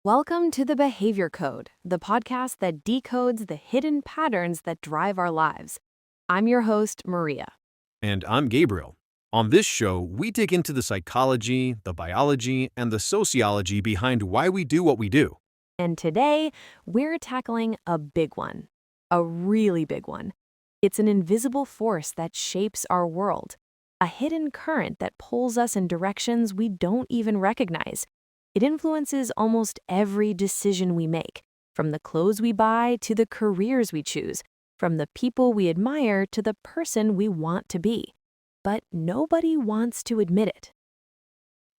Welcome to The Behavior Code, the podcast that decodes the hidden patterns that drive our lives. I'm your host, Maria. And I'm Gabriel. On this show, we dig into the psychology, the biology, and the sociology behind why we do what we do. And today, we're tackling a big one. A really big one. It's an invisible force that shapes our world. A hidden current that pulls us in directions we don't even recognize. It influences almost every decision we make, from the clothes we buy to the careers we choose, from the people we admire to the person we want to be. But nobody wants to admit it.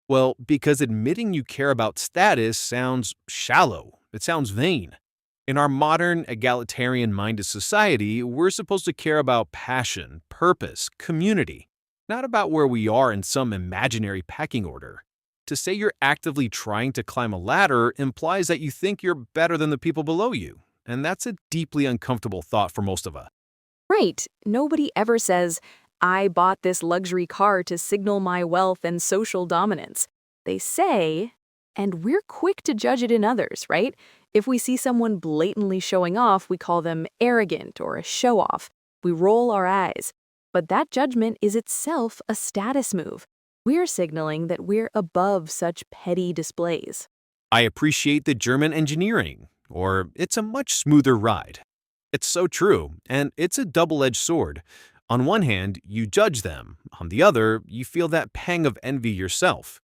Well, because admitting you care about status sounds shallow. It sounds vain. In our modern, egalitarian-minded society, we're supposed to care about passion, purpose, community, not about where we are in some imaginary pecking order. To say you're actively trying to climb a ladder implies that you think you're better than the people below you, and that's a deeply uncomfortable thought for most of us. Right. Nobody ever says, I bought this luxury car to signal my wealth and social dominance. They say, and we're quick to judge it in others, right? If we see someone blatantly showing off, we call them arrogant or a show-off. We roll our eyes. But that judgment is itself a status move. We're signaling that we're above such petty displays. I appreciate the German engineering, or it's a much smoother ride. It's so true, and it's a double-edged sword. On one hand, you judge them. On the other, you feel that pang of envy yourself.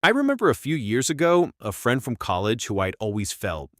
I remember a few years ago, a friend from college who I'd always felt,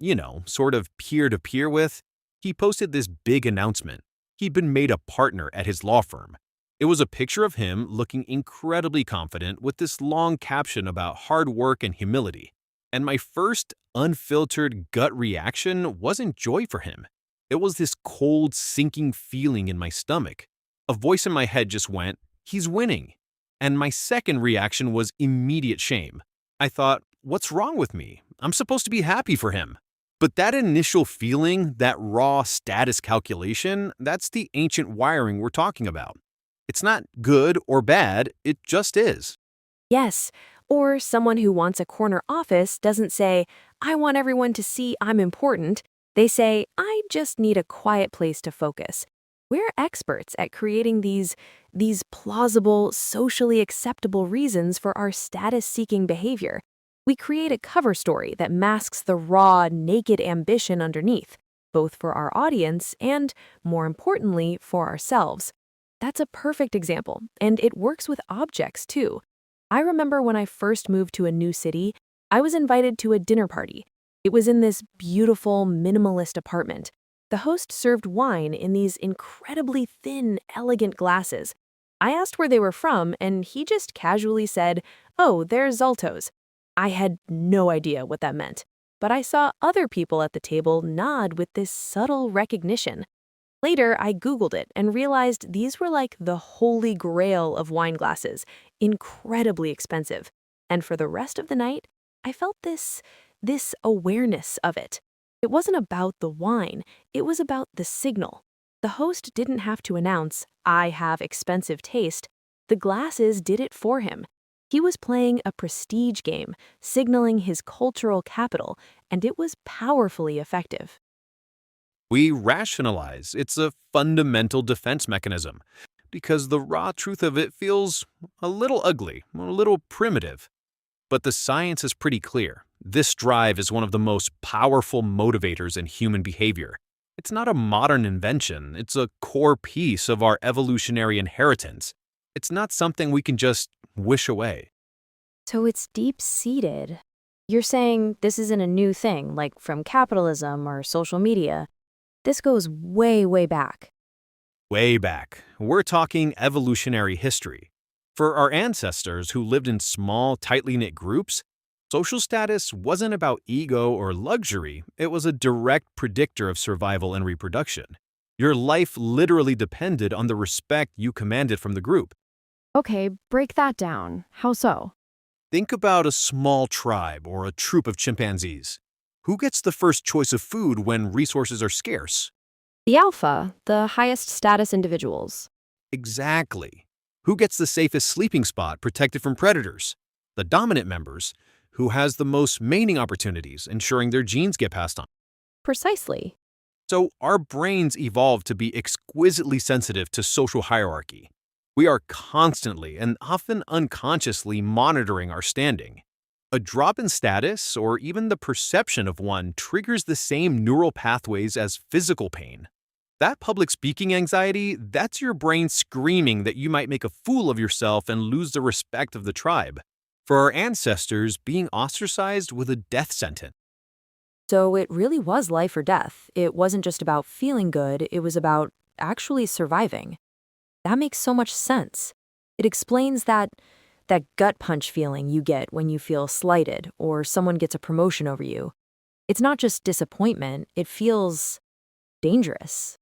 sort of peer-to-peer with, he posted this big announcement. He'd been made a partner at his law firm. It was a picture of him looking incredibly confident with this long caption about hard work and humility. And my first unfiltered gut reaction wasn't joy for him. It was this cold, sinking feeling in my stomach. A voice in my head just went, "He's winning." And my second reaction was immediate shame. I thought, what's wrong with me? I'm supposed to be happy for him. But that initial feeling, that raw status calculation, that's the ancient wiring we're talking about. It's not good or bad, it just is. Yes, or someone who wants a corner office doesn't say, I want everyone to see I'm important. They say, I just need a quiet place to focus. We're experts at creating these plausible, socially acceptable reasons for our status-seeking behavior. We create a cover story that masks the raw, naked ambition underneath, both for our audience and, more importantly, for ourselves. That's a perfect example, and it works with objects, too. I remember when I first moved to a new city, I was invited to a dinner party. It was in this beautiful, minimalist apartment. The host served wine in these incredibly thin, elegant glasses. I asked where they were from, and he just casually said, "Oh, they're Zaltos." I had no idea what that meant, but I saw other people at the table nod with this subtle recognition. Later, I Googled it and realized these were like the holy grail of wine glasses, incredibly expensive. And for the rest of the night, I felt this awareness of it. It wasn't about the wine, it was about the signal. The host didn't have to announce, I have expensive taste. The glasses did it for him. He was playing a prestige game, signaling his cultural capital, and it was powerfully effective. We rationalize. It's a fundamental defense mechanism, because the raw truth of it feels a little ugly, a little primitive. But the science is pretty clear. This drive is one of the most powerful motivators in human behavior. It's not a modern invention, it's a core piece of our evolutionary inheritance. It's not something we can just wish away. So it's deep-seated. You're saying this isn't a new thing, like from capitalism or social media. This goes way, way back. Way back, we're talking evolutionary history. For our ancestors who lived in small, tightly knit groups, social status wasn't about ego or luxury, it was a direct predictor of survival and reproduction. Your life literally depended on the respect you commanded from the group. Okay, break that down. How so? Think about a small tribe or a troop of chimpanzees. Who gets the first choice of food when resources are scarce? The alpha, the highest status individuals. Exactly. Who gets the safest sleeping spot protected from predators? The dominant members. who has the most mating opportunities, ensuring their genes get passed on. Precisely. So, our brains evolved to be exquisitely sensitive to social hierarchy. We are constantly and often unconsciously monitoring our standing. A drop in status, or even the perception of one, triggers the same neural pathways as physical pain. That public speaking anxiety, that's your brain screaming that you might make a fool of yourself and lose the respect of the tribe. For our ancestors, being ostracized was a death sentence. So it really was life or death. It wasn't just about feeling good, it was about actually surviving. That makes so much sense. It explains that gut punch feeling you get when you feel slighted or someone gets a promotion over you. It's not just disappointment, it feels dangerous.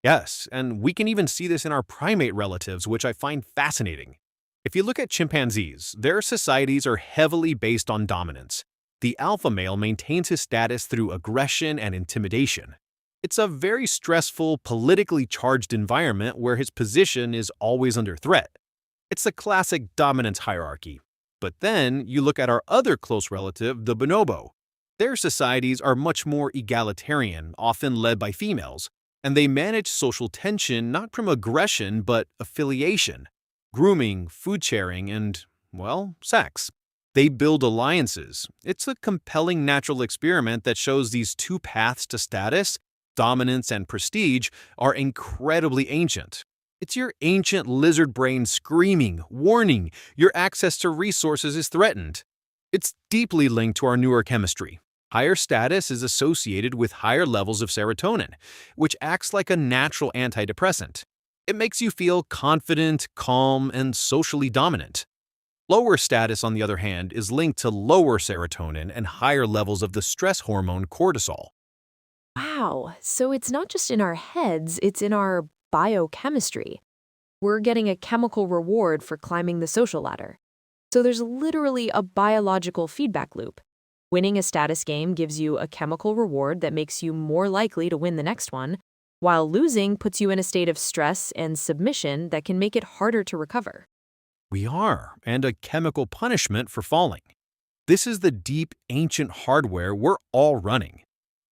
Yes, and we can even see this in our primate relatives, which I find fascinating. If you look at chimpanzees, their societies are heavily based on dominance. The alpha male maintains his status through aggression and intimidation. It's a very stressful, politically charged environment where his position is always under threat. It's the classic dominance hierarchy. But then you look at our other close relative, the bonobo. Their societies are much more egalitarian, often led by females, and they manage social tension not from aggression but affiliation, grooming, food sharing, and, well, sex. They build alliances. It's a compelling natural experiment that shows these two paths to status, dominance and prestige, are incredibly ancient. It's your ancient lizard brain screaming, warning, your access to resources is threatened. It's deeply linked to our neurochemistry. Higher status is associated with higher levels of serotonin, which acts like a natural antidepressant. It makes you feel confident, calm, and socially dominant. Lower status, on the other hand, is linked to lower serotonin and higher levels of the stress hormone cortisol. Wow, so it's not just in our heads, it's in our biochemistry. We're getting a chemical reward for climbing the social ladder. So there's literally a biological feedback loop. Winning a status game gives you a chemical reward that makes you more likely to win the next one, while losing puts you in a state of stress and submission that can make it harder to recover. We are, and a chemical punishment for falling. This is the deep, ancient hardware we're all running.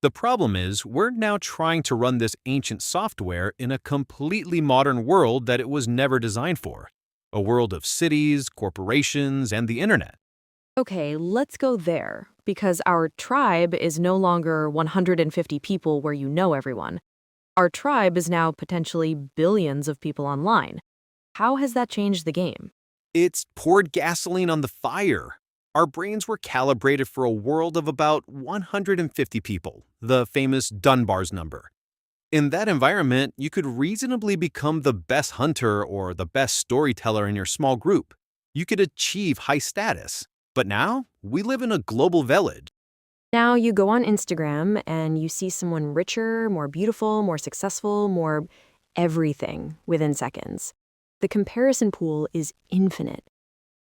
The problem is, we're now trying to run this ancient software in a completely modern world that it was never designed for. A world of cities, corporations, and the internet. Okay, let's go there, because our tribe is no longer 150 people where you know everyone. Our tribe is now potentially billions of people online. How has that changed the game? It's poured gasoline on the fire. Our brains were calibrated for a world of about 150 people, the famous Dunbar's number. In that environment, you could reasonably become the best hunter or the best storyteller in your small group. You could achieve high status. But now, we live in a global village. Now you go on Instagram and you see someone richer, more beautiful, more successful, more everything within seconds. The comparison pool is infinite.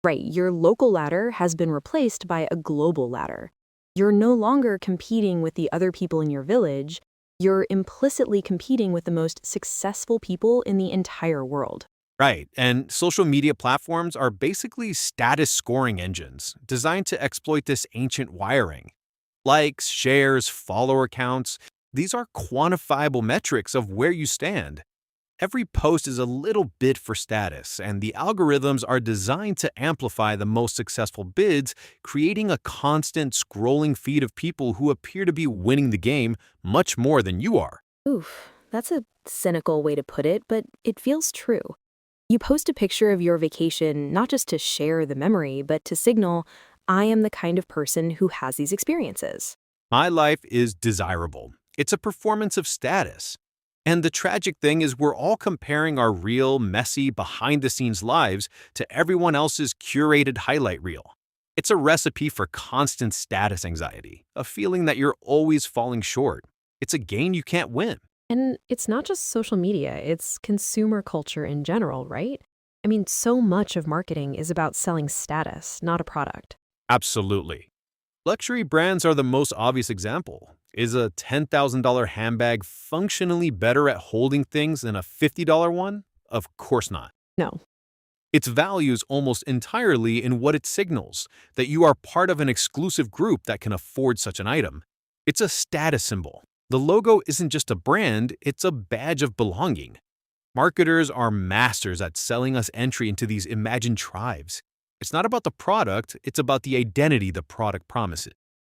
Right, your local ladder has been replaced by a global ladder. You're no longer competing with the other people in your village, you're implicitly competing with the most successful people in the entire world. Right, and social media platforms are basically status scoring engines designed to exploit this ancient wiring. Likes, shares, follower counts, these are quantifiable metrics of where you stand. Every post is a little bid for status, and the algorithms are designed to amplify the most successful bids, creating a constant scrolling feed of people who appear to be winning the game much more than you are. Oof, that's a cynical way to put it, but it feels true. You post a picture of your vacation not just to share the memory, but to signal, I am the kind of person who has these experiences. My life is desirable. It's a performance of status. And the tragic thing is we're all comparing our real, messy, behind-the-scenes lives to everyone else's curated highlight reel. It's a recipe for constant status anxiety, a feeling that you're always falling short. It's a game you can't win. And it's not just social media, it's consumer culture in general, right? I mean, so much of marketing is about selling status, not a product. Absolutely. Luxury brands are the most obvious example. Is a $10,000 handbag functionally better at holding things than a $50 one? Of course not. No. Its value is almost entirely in what it signals, that you are part of an exclusive group that can afford such an item. It's a status symbol. The logo isn't just a brand, it's a badge of belonging. Marketers are masters at selling us entry into these imagined tribes. It's not about the product, it's about the identity the product promises.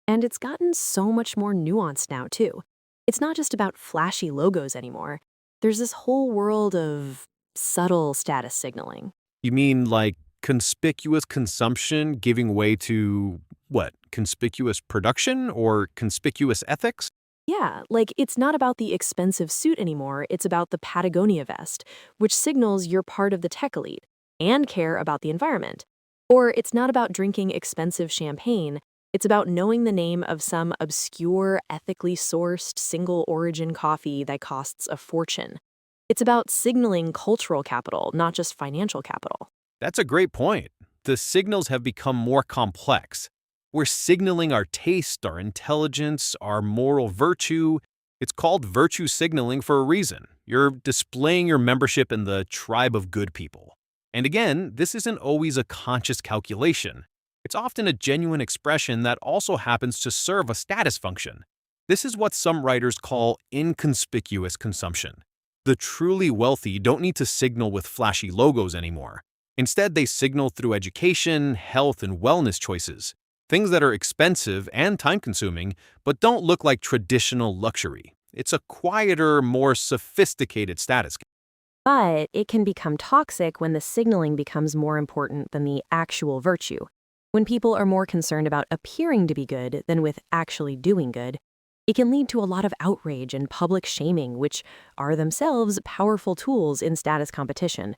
And it's gotten so much more nuanced now, too. It's not just about flashy logos anymore. There's this whole world of subtle status signaling. You mean like conspicuous consumption giving way to what? Conspicuous production or conspicuous ethics? Yeah, like it's not about the expensive suit anymore, it's about the Patagonia vest, which signals you're part of the tech elite and care about the environment. Or it's not about drinking expensive champagne, it's about knowing the name of some obscure, ethically sourced, single origin coffee that costs a fortune. It's about signaling cultural capital, not just financial capital. That's a great point. The signals have become more complex. We're signaling our taste, our intelligence, our moral virtue. It's called virtue signaling for a reason. You're displaying your membership in the tribe of good people. And again, this isn't always a conscious calculation. It's often a genuine expression that also happens to serve a status function. This is what some writers call inconspicuous consumption. The truly wealthy don't need to signal with flashy logos anymore. Instead, they signal through education, health, and wellness choices. Things that are expensive and time-consuming, but don't look like traditional luxury. It's a quieter, more sophisticated status. But it can become toxic when the signaling becomes more important than the actual virtue. When people are more concerned about appearing to be good than with actually doing good, it can lead to a lot of outrage and public shaming, which are themselves powerful tools in status competition.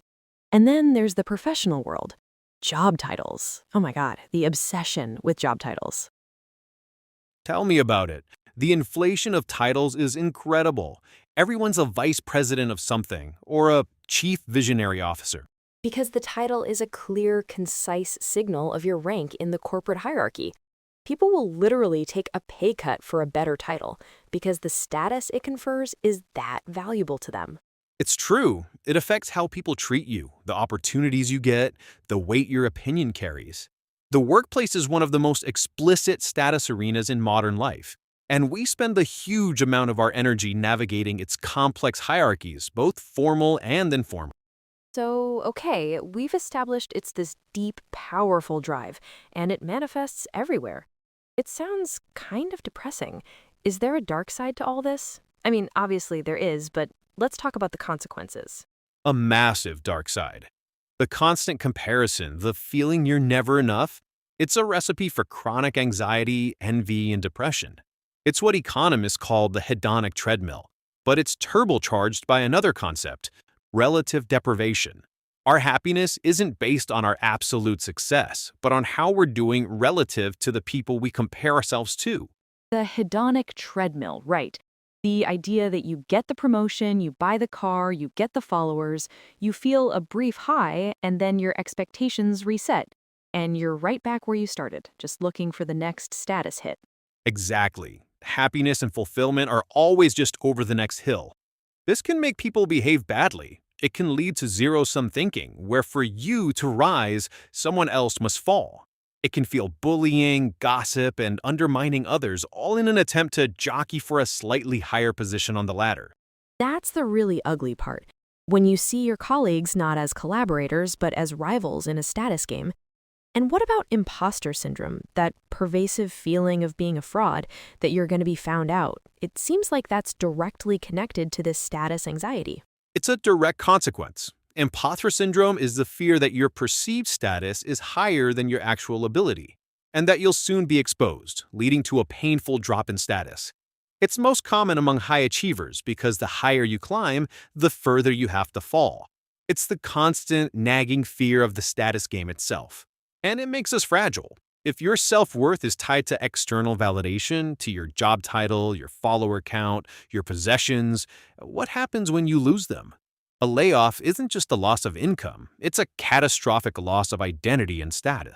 And then there's the professional world. Job titles. Oh my God, the obsession with job titles. Tell me about it. The inflation of titles is incredible. Everyone's a vice president of something, or a chief visionary officer. Because the title is a clear, concise signal of your rank in the corporate hierarchy. People will literally take a pay cut for a better title because the status it confers is that valuable to them. It's true. It affects how people treat you, the opportunities you get, the weight your opinion carries. The workplace is one of the most explicit status arenas in modern life, and we spend a huge amount of our energy navigating its complex hierarchies, both formal and informal. So, okay, we've established it's this deep, powerful drive, and it manifests everywhere. It sounds kind of depressing. Is there a dark side to all this? I mean, obviously there is, but let's talk about the consequences. A massive dark side. The constant comparison, the feeling you're never enough, it's a recipe for chronic anxiety, envy, and depression. It's what economists call the hedonic treadmill, but it's turbocharged by another concept, relative deprivation. Our happiness isn't based on our absolute success, but on how we're doing relative to the people we compare ourselves to. The hedonic treadmill, right. The idea that you get the promotion, you buy the car, you get the followers, you feel a brief high, and then your expectations reset. And you're right back where you started, just looking for the next status hit. Exactly. Happiness and fulfillment are always just over the next hill. This can make people behave badly. It can lead to zero-sum thinking, where for you to rise, someone else must fall. It can feel bullying, gossip, and undermining others, all in an attempt to jockey for a slightly higher position on the ladder. That's the really ugly part. When you see your colleagues not as collaborators, but as rivals in a status game. And what about imposter syndrome, that pervasive feeling of being a fraud, that you're going to be found out? It seems like that's directly connected to this status anxiety. It's a direct consequence. Imposter syndrome is the fear that your perceived status is higher than your actual ability, and that you'll soon be exposed, leading to a painful drop in status. It's most common among high achievers because the higher you climb, the further you have to fall. It's the constant, nagging fear of the status game itself. And it makes us fragile. If your self-worth is tied to external validation, to your job title, your follower count, your possessions, what happens when you lose them? A layoff isn't just a loss of income, it's a catastrophic loss of identity and status.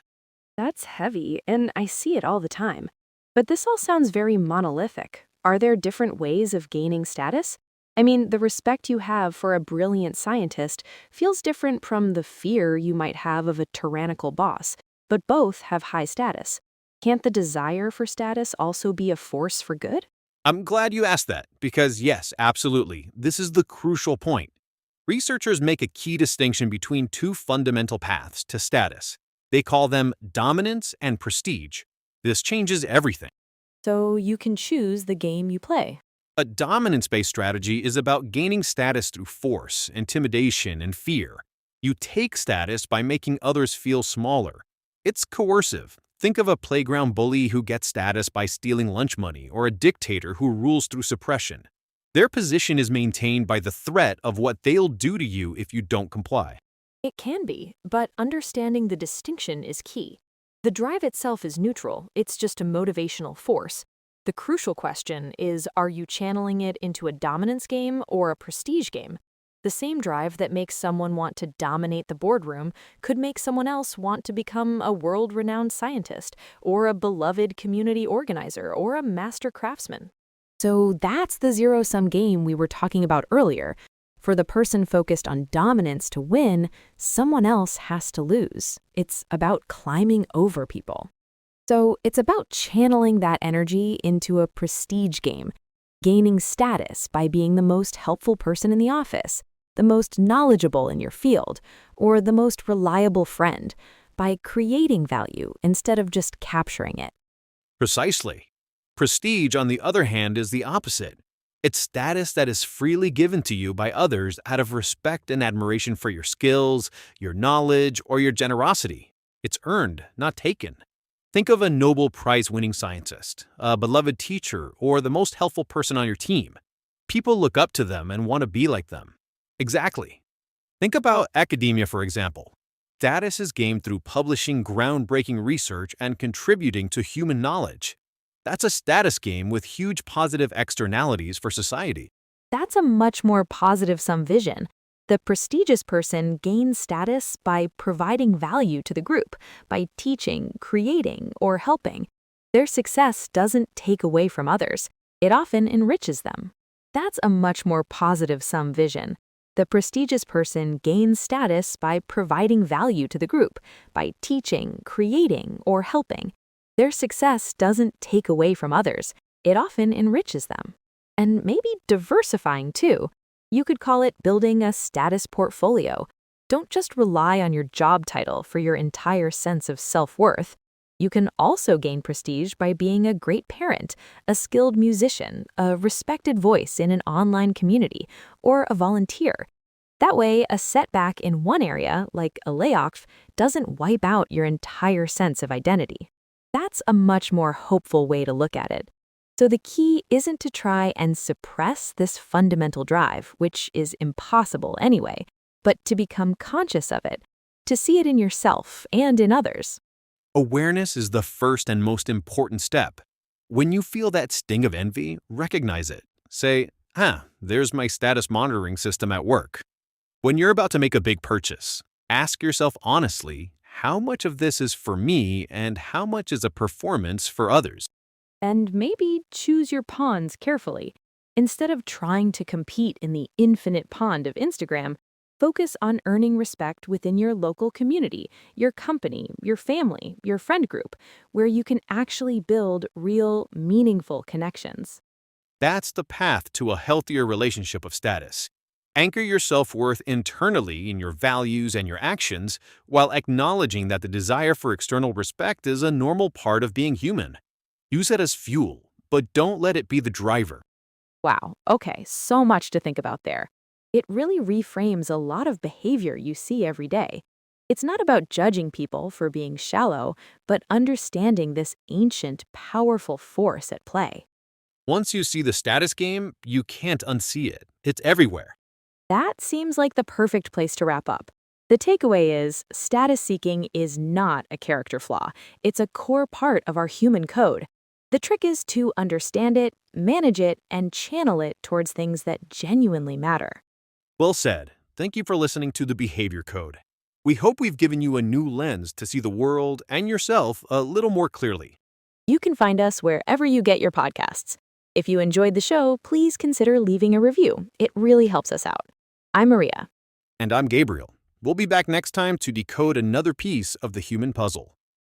That's heavy, and I see it all the time. But this all sounds very monolithic. Are there different ways of gaining status? I mean, the respect you have for a brilliant scientist feels different from the fear you might have of a tyrannical boss, but both have high status. Can't the desire for status also be a force for good? I'm glad you asked that, because yes, absolutely, this is the crucial point. Researchers make a key distinction between two fundamental paths to status. They call them dominance and prestige. This changes everything. So you can choose the game you play. A dominance-based strategy is about gaining status through force, intimidation, and fear. You take status by making others feel smaller. It's coercive. Think of a playground bully who gets status by stealing lunch money, or a dictator who rules through suppression. Their position is maintained by the threat of what they'll do to you if you don't comply. It can be, but understanding the distinction is key. The drive itself is neutral, it's just a motivational force. The crucial question is, are you channeling it into a dominance game or a prestige game? The same drive that makes someone want to dominate the boardroom could make someone else want to become a world-renowned scientist, or a beloved community organizer, or a master craftsman. So that's the zero-sum game we were talking about earlier. For the person focused on dominance to win, someone else has to lose. It's about climbing over people. So it's about channeling that energy into a prestige game, gaining status by being the most helpful person in the office, the most knowledgeable in your field, or the most reliable friend, by creating value instead of just capturing it. Precisely. Prestige, on the other hand, is the opposite. It's status that is freely given to you by others out of respect and admiration for your skills, your knowledge, or your generosity. It's earned, not taken. Think of a Nobel Prize-winning scientist, a beloved teacher, or the most helpful person on your team. People look up to them and want to be like them. Exactly. Think about academia, for example. Status is gained through publishing groundbreaking research and contributing to human knowledge. That's a status game with huge positive externalities for society. That's a much more positive-sum vision. The prestigious person gains status by providing value to the group, by teaching, creating, or helping. Their success doesn't take away from others. It often enriches them. That's a much more positive-sum vision. The prestigious person gains status by providing value to the group, by teaching, creating, or helping. Their success doesn't take away from others. It often enriches them. And maybe diversifying too. You could call it building a status portfolio. Don't just rely on your job title for your entire sense of self-worth. You can also gain prestige by being a great parent, a skilled musician, a respected voice in an online community, or a volunteer. That way, a setback in one area, like a layoff, doesn't wipe out your entire sense of identity. That's a much more hopeful way to look at it. So the key isn't to try and suppress this fundamental drive, which is impossible anyway, but to become conscious of it, to see it in yourself and in others. Awareness is the first and most important step. When you feel that sting of envy, recognize it. Say, there's my status monitoring system at work. When you're about to make a big purchase, ask yourself honestly, how much of this is for me and how much is a performance for others? And maybe choose your pawns carefully. Instead of trying to compete in the infinite pond of Instagram, focus on earning respect within your local community, your company, your family, your friend group, where you can actually build real, meaningful connections. That's the path to a healthier relationship of status. Anchor your self-worth internally in your values and your actions, while acknowledging that the desire for external respect is a normal part of being human. Use it as fuel, but don't let it be the driver. Wow, okay, so much to think about there. It really reframes a lot of behavior you see every day. It's not about judging people for being shallow, but understanding this ancient, powerful force at play. Once you see the status game, you can't unsee it. It's everywhere. That seems like the perfect place to wrap up. The takeaway is, status seeking is not a character flaw. It's a core part of our human code. The trick is to understand it, manage it, and channel it towards things that genuinely matter. Well said. Thank you for listening to The Behavior Code. We hope we've given you a new lens to see the world and yourself a little more clearly. You can find us wherever you get your podcasts. If you enjoyed the show, please consider leaving a review. It really helps us out. I'm Maria. And I'm Gabriel. We'll be back next time to decode another piece of the human puzzle.